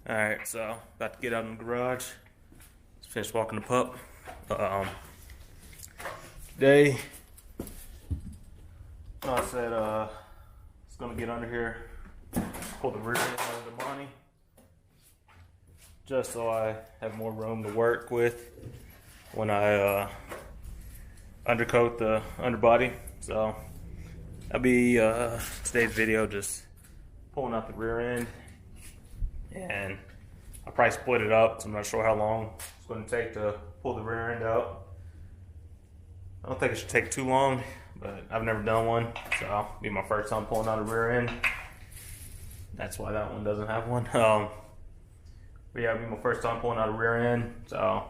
Alright, so about to get out in the garage. Just finished walking the pup. Today, I said it's gonna get under here, pull the rear end out of the Monte, just so I have more room to work with when I undercoat the underbody. So that'll be today's video, just pulling out the rear end. And I'll probably split it up, so I'm not sure how long it's going to take to pull the rear end out. I don't think it should take too long, but I've never done one, so it'll be my first time pulling out a rear end. That's why that one doesn't have one. But yeah, it'll be my first time pulling out a rear end, so I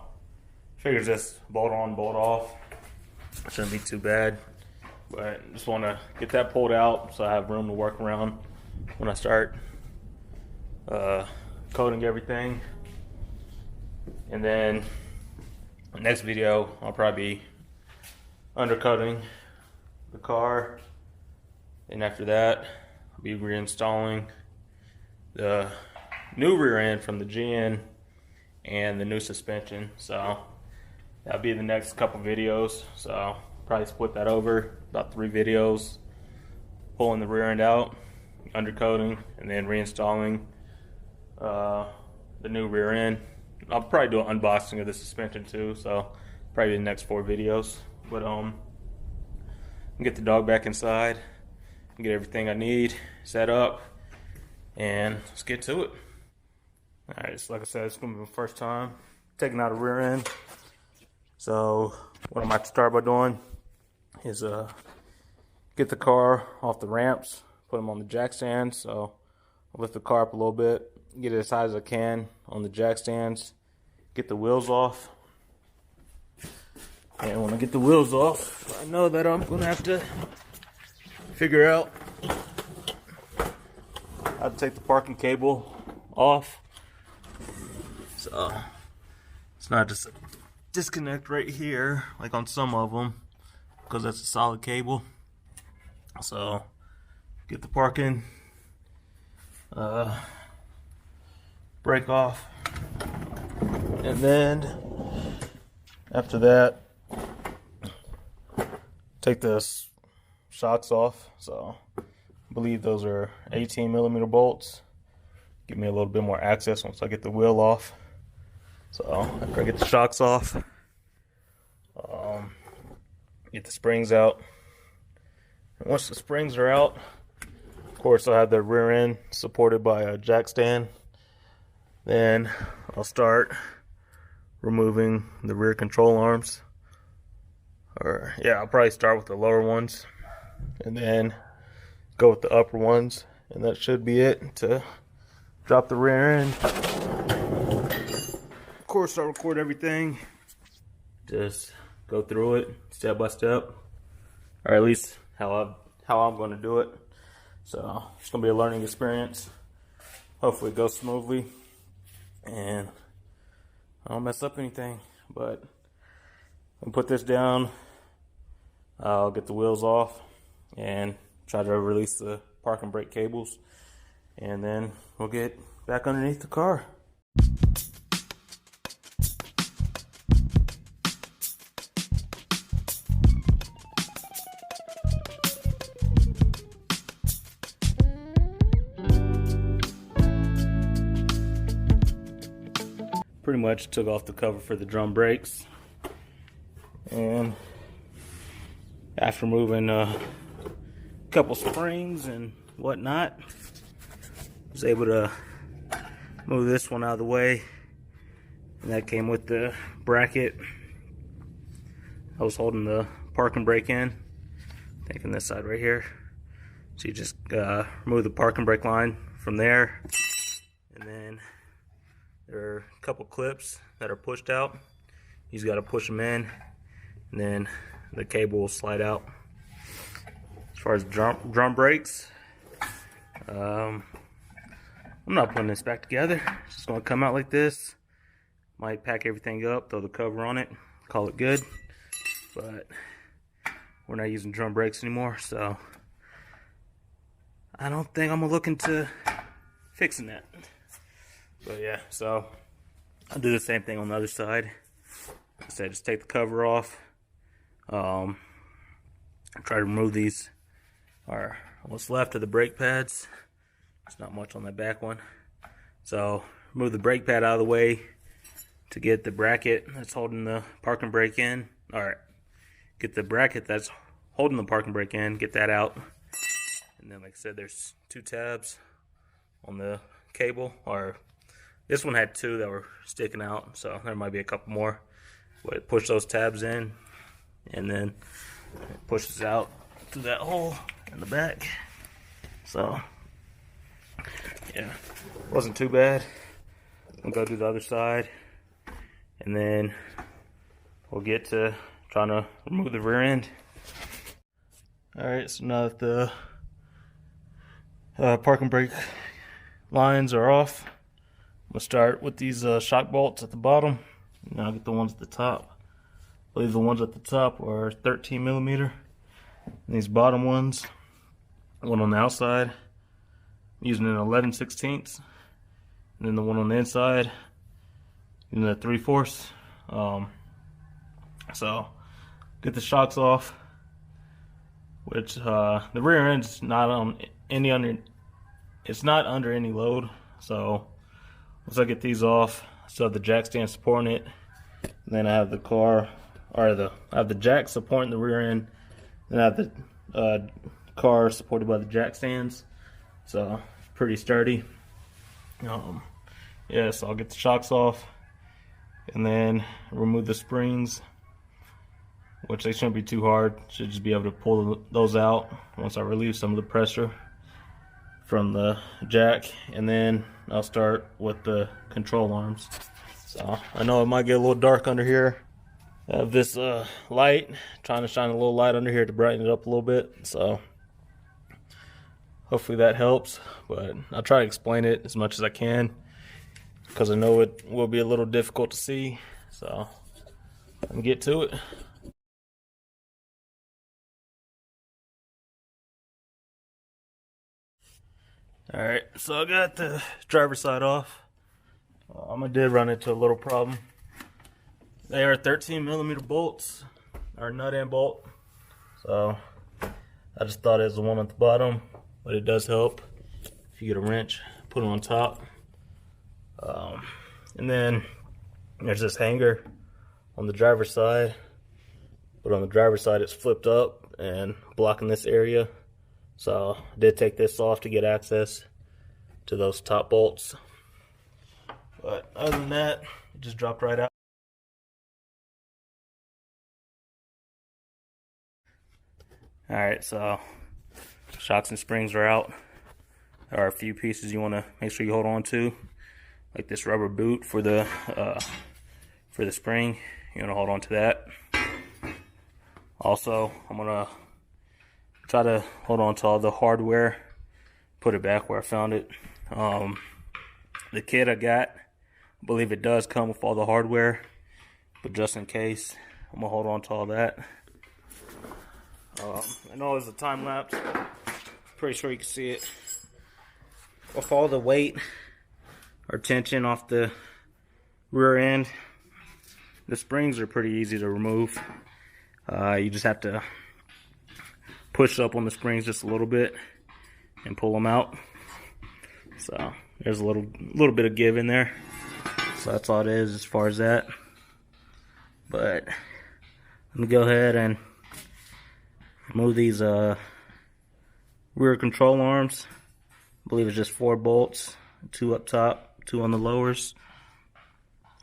figure just bolt on, bolt off. Shouldn't be too bad, but just want to get that pulled out so I have room to work around when I start coating everything. And then the next video I'll probably be undercoating the car, and after that I'll be reinstalling the new rear end from the GN and the new suspension. So that'll be the next couple videos, so I'll probably split that over about 3 videos, pulling the rear end out, undercoating, and then reinstalling the new rear end. I'll probably do an unboxing of the suspension too, so probably the next 4 videos. But get the dog back inside, get everything I need set up, and let's get to it. Alright, so like I said, it's gonna be my first time taking out a rear end. So what I might start by doing is get the car off the ramps, put them on the jack stands. So I'll lift the car up a little bit, get it as high as I can on the jack stands, get the wheels off. And when I get the wheels off, I know that I'm gonna have to figure out how to take the parking cable off. So it's not just a disconnect right here like on some of them, because that's a solid cable. So get the parking brake off, and then after that take the shocks off. So I believe those are 18mm bolts. Give me a little bit more access once I get the wheel off. So after I get the shocks off, get the springs out. And once the springs are out, of course I'll have the rear end supported by a jack stand. Then I'll start removing the rear control arms. Or yeah, I'll probably start with the lower ones and then go with the upper ones, and that should be it to drop the rear end. Of course, I'll record everything, just go through it step by step, or at least how I'm going to do it. So it's going to be a learning experience. Hopefully it goes smoothly and I don't mess up anything. But I'll put this down, I'll get the wheels off and try to release the parking brake cables, and then we'll get back underneath the car. Pretty much took off the cover for the drum brakes, and after moving a couple springs and whatnot, was able to move this one out of the way, and that came with the bracket. I was holding the parking brake in, taking this side right here, so you just remove the parking brake line from there, and then there are a couple clips that are pushed out. You just got to push them in, and then the cable will slide out. As far as drum brakes, I'm not putting this back together. It's just going to come out like this. Might pack everything up, throw the cover on it, call it good. But we're not using drum brakes anymore, so I don't think I'm going to look into fixing that. But yeah, so I'll do the same thing on the other side. Like I said, just take the cover off. Try to remove these, or what's left of the brake pads. There's not much on that back one. So remove the brake pad out of the way to get the bracket that's holding the parking brake in. Alright, get the bracket that's holding the parking brake in, get that out. And then, like I said, there's 2 tabs on the cable, or this one had 2 that were sticking out, so there might be a couple more. But push those tabs in, and then it pushes out through that hole in the back. So yeah, wasn't too bad. We'll go do the other side, and then we'll get to trying to remove the rear end. Alright, so now that the parking brake lines are off, I'm going to start with these shock bolts at the bottom. Now I'll get the ones at the top. I believe the ones at the top are 13 millimeter. And these bottom ones, one on the outside, I'm using an 11/16. And then the one on the inside, using a 3/4. So get the shocks off, which the rear end's not on any it's not under any load. So once I get these off, I still have the jack stand supporting it. And then I have the car, or I have the jack supporting the rear end. Then I have the car supported by the jack stands. So pretty sturdy. Yeah, so I'll get the shocks off, and then remove the springs, which they shouldn't be too hard. Should just be able to pull those out once I relieve some of the pressure from the jack. And then I'll start with the control arms. So I know it might get a little dark under here. I have this light, trying to shine a little light under here to brighten it up a little bit. So hopefully that helps, but I'll try to explain it as much as I can, because I know it will be a little difficult to see. So let me get to it. Alright, so I got the driver's side off. I did run into a little problem. They are 13 millimeter bolts, or nut and bolt. So I just thought it was the one at the bottom, but it does help if you get a wrench, put it on top. And then there's this hanger on the driver's side, but on the driver's side it's flipped up and blocking this area. So I did take this off to get access to those top bolts. But other than that, it just dropped right out. Alright, so shocks and springs are out. There are a few pieces you want to make sure you hold on to, like this rubber boot for the spring. You want to hold on to that. Also, I'm gonna try to hold on to all the hardware, put it back where I found it. The kit I got, I believe it does come with all the hardware, but just in case, I'm gonna hold on to all that. I know it's a time lapse. Pretty sure you can see it. With all the weight or tension off the rear end, the springs are pretty easy to remove. You just have to push up on the springs just a little bit and pull them out. So there's a little bit of give in there. So that's all it is as far as that. But let me go ahead and remove these rear control arms. I believe it's just 4 bolts, 2 up top, 2 on the lowers,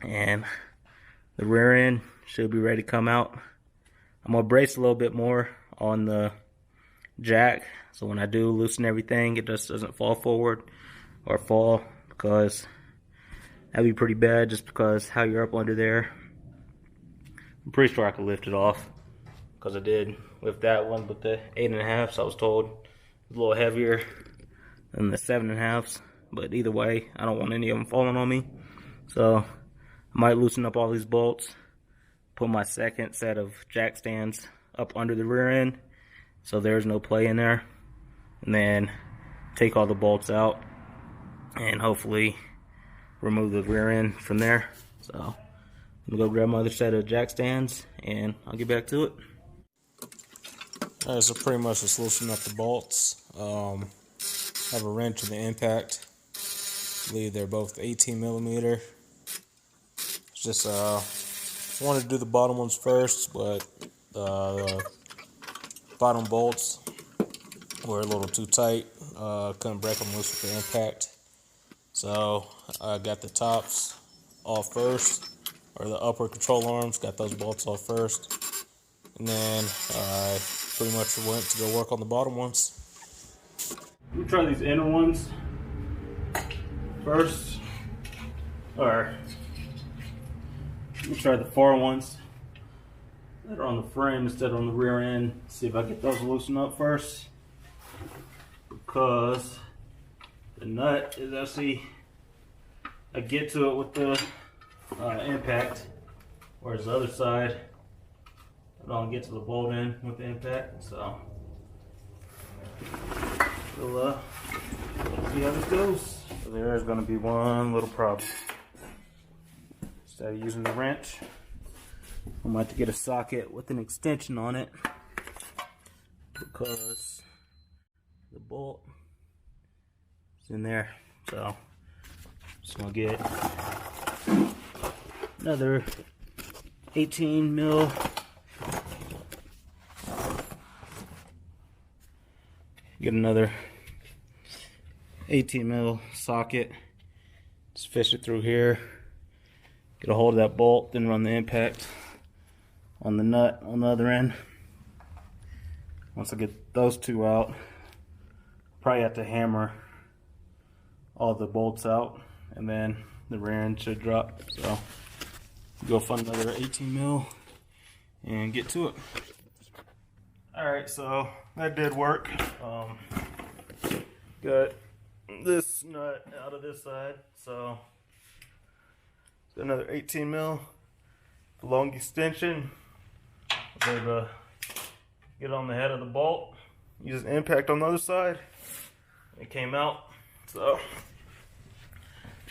and the rear end should be ready to come out. I'm gonna brace a little bit more on the jack, so when I do loosen everything, it just doesn't fall forward or fall, because that'd be pretty bad just because how you're up under there. I'm pretty sure I could lift it off, because I did lift that one with the 8.5, so I was told it was a little heavier than the 7.5. But either way, I don't want any of them falling on me. So I might loosen up all these bolts, put my second set of jack stands up under the rear end, so there's no play in there, and then take all the bolts out, and hopefully remove the rear end from there. So I'm gonna go grab my other set of jack stands and I'll get back to it. Alright, so pretty much just loosen up the bolts. Have a wrench in the impact. I believe they're both 18 millimeter. Just wanted to do the bottom ones first, but the bottom bolts were a little too tight. Couldn't break them loose with the impact. So I got the tops off first, or the upper control arms, got those bolts off first. And then I pretty much went to go work on the bottom ones. We'll try these inner ones first, or we'll try the far ones that are on the frame instead of on the rear end. See if I get those loosened up first, because the nut is actually, I get to it with the impact, whereas the other side I don't get to the bolt end with the impact. So we'll see how this goes. So there's going to be one little problem. Instead of using the wrench, I'm going to have to get a socket with an extension on it, because the bolt is in there. So just going to get another 18 mil get another 18 mil socket, just fish it through here, get a hold of that bolt, then run the impact on the nut on the other end. Once I get those two out, probably have to hammer all the bolts out, and then the rear end should drop. So go find another 18 mil and get to it. Alright, so that did work. Got this nut out of this side, so got another 18 mil, long extension. I was able to get on the head of the bolt, use an impact on the other side. It came out, so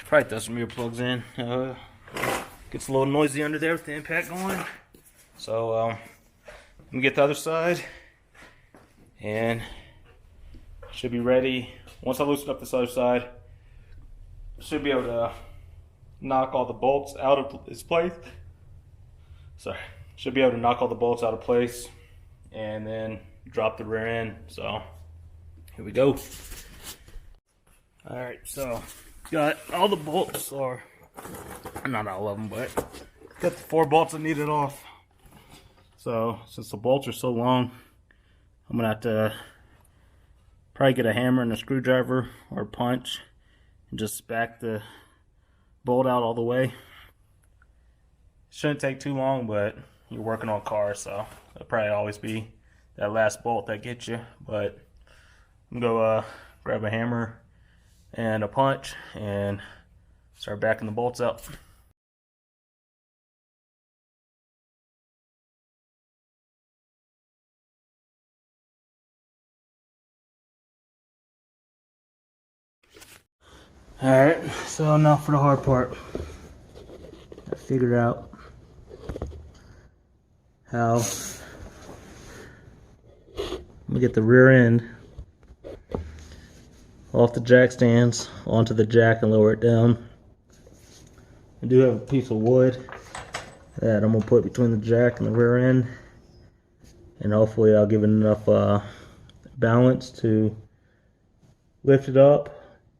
probably throw some earplugs in. Gets a little noisy under there with the impact going. So let me get the other side, and should be ready. Once I loosen up this other side, should be able to knock all the bolts out of its place. Sorry, should be able to knock all the bolts out of place and then drop the rear end. So here we go. All right, so got all the bolts, or not all of them, but got the 4 bolts I needed off. So since the bolts are so long, I'm gonna have to probably get a hammer and a screwdriver or a punch and just back the bolt out all the way. Shouldn't take too long, but you're working on cars, so it'll probably always be that last bolt that gets you. But I'm gonna go grab a hammer and a punch and start backing the bolts out. Alright, so now for the hard part. I figured out how I'm gonna get the rear end off the jack stands onto the jack and lower it down. I do have a piece of wood that I'm gonna put between the jack and the rear end, and hopefully I'll give it enough balance to lift it up,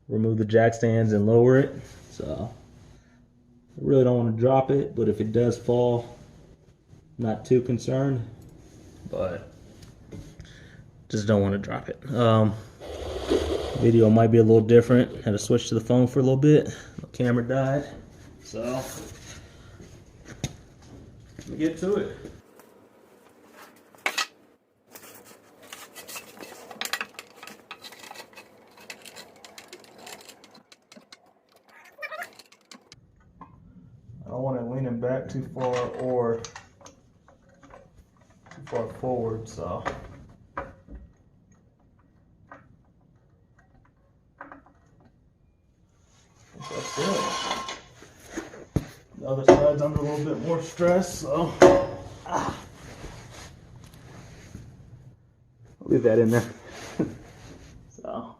remove the jack stands, and lower it. So I really don't want to drop it, but if it does fall, not too concerned, but just don't want to drop it. Video might be a little different. Had to switch to the phone for a little bit. My camera died, so let me get to it. I don't want it leaning back too far or too far forward, so that's it. The other side's under a little bit more stress, so I'll leave that in there. So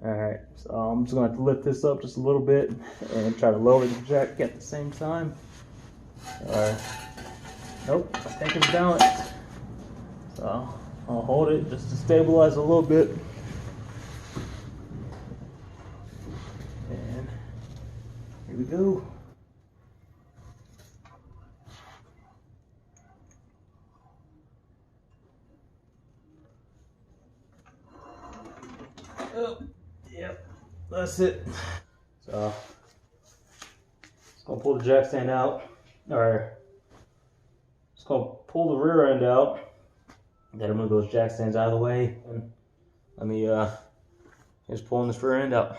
alright, so I'm just going to have to lift this up just a little bit and try to lower the jack at the same time. Nope, I think it's balanced. So I'll hold it just to stabilize a little bit. And here we go. Oh, yep, that's it. So just gonna pull the jack stand out, or just gonna pull the rear end out. Gotta move those jack stands out of the way, and let me just pulling this rear end out.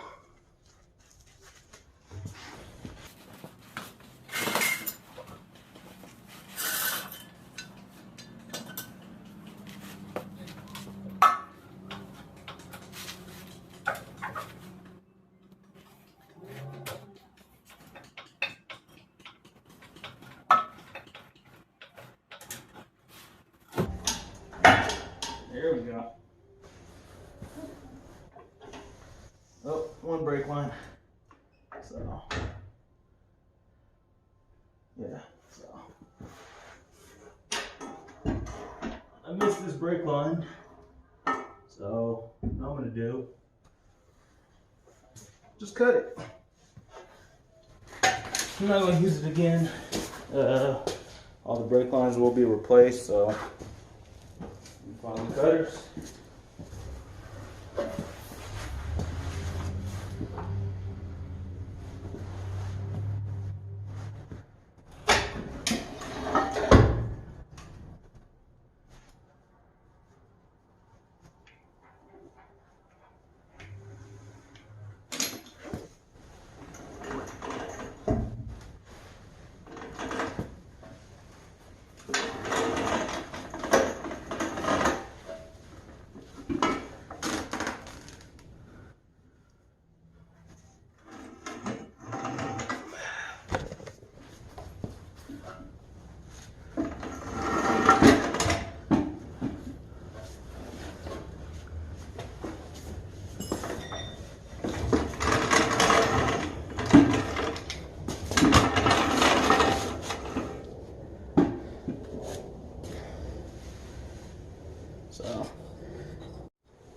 There we go. Oh, one brake line. So, yeah, so. I missed this brake line. So, what I'm going to do, just cut it. I'm not going to use it again. All the brake lines will be replaced, so. Find the cutters.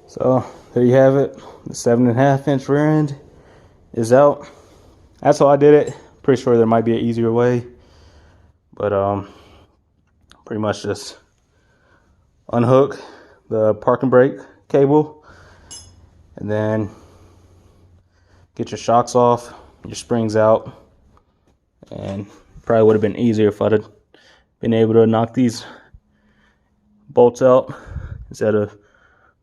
So there you have it. The 7.5 inch rear end is out. That's how I did it. Pretty sure there might be an easier way, but pretty much just unhook the parking brake cable and then get your shocks off, your springs out, and probably would have been easier if I'd have been able to knock these bolts out instead of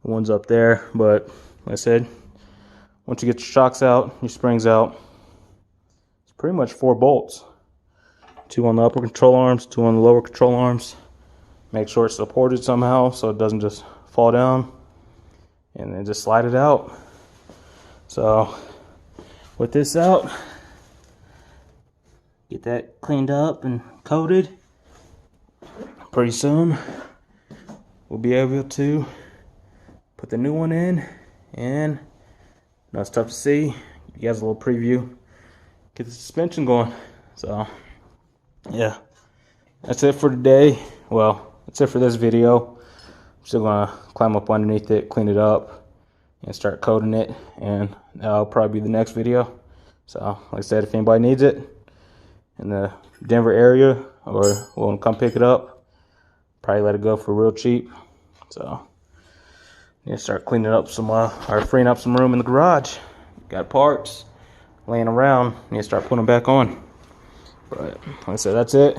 the ones up there. But like I said, once you get your shocks out, your springs out, it's pretty much 4 bolts. 2 on the upper control arms, 2 on the lower control arms. Make sure it's supported somehow so it doesn't just fall down, and then just slide it out. So with this out, get that cleaned up and coated. Pretty soon we'll be able to put the new one in, and it's tough to see. You guys a little preview. Get the suspension going. So yeah, that's it for today. Well, that's it for this video. I'm still gonna climb up underneath it, clean it up, and start coating it, and that'll probably be the next video. So like I said, if anybody needs it in the Denver area or willing to come pick it up, probably let it go for real cheap. So yeah, start cleaning up some or freeing up some room in the garage. Got parts laying around, and you start putting them back on. But like I said, that's it.